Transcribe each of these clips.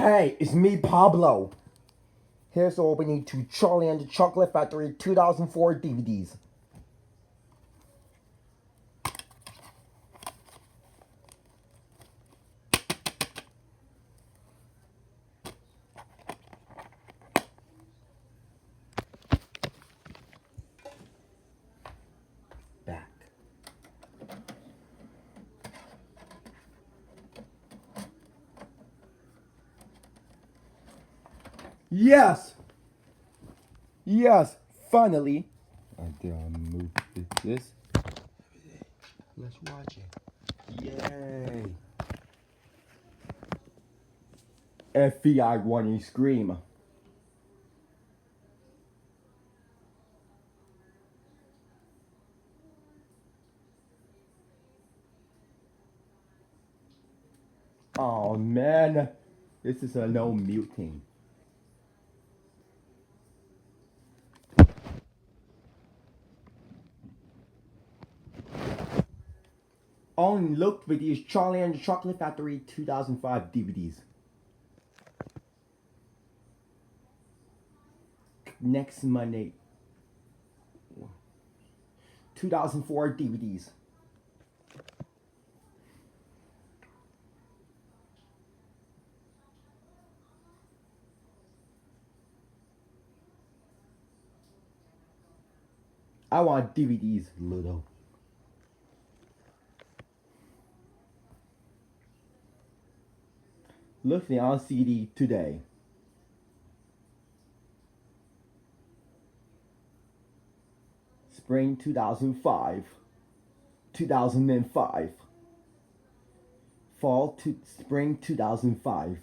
Hey, it's me, Pablo. Here's opening to Charlie and the Chocolate Factory 2004 DVDs. Back. Yes! Yes, finally. Until I move this. Let's watch it. Yay! FBI warning scream. Oh man, this is a no muting. On looked videos Charlie and the Chocolate Factory 2005 DVDs. Next Monday. 2004 DVDs. I want DVDs, Ludo. Looking on CD today. Spring 2005. 2005. Fall to spring 2005.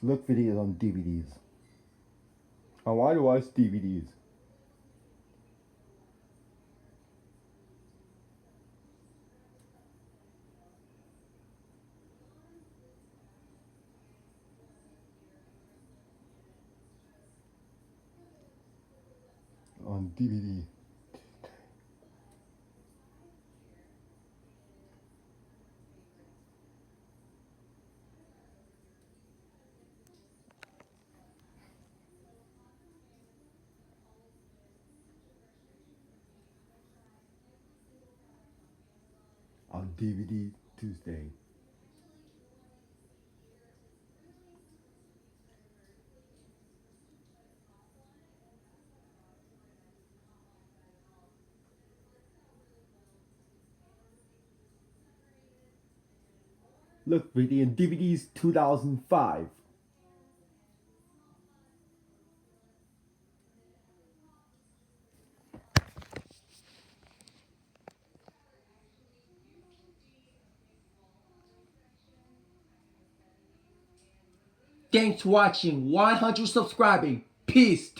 Look videos on DVDs. I want to watch DVDs. On DVD. On DVD Tuesday. Look video DVDs 2005. Thanks for watching. 100 subscribing. Peace.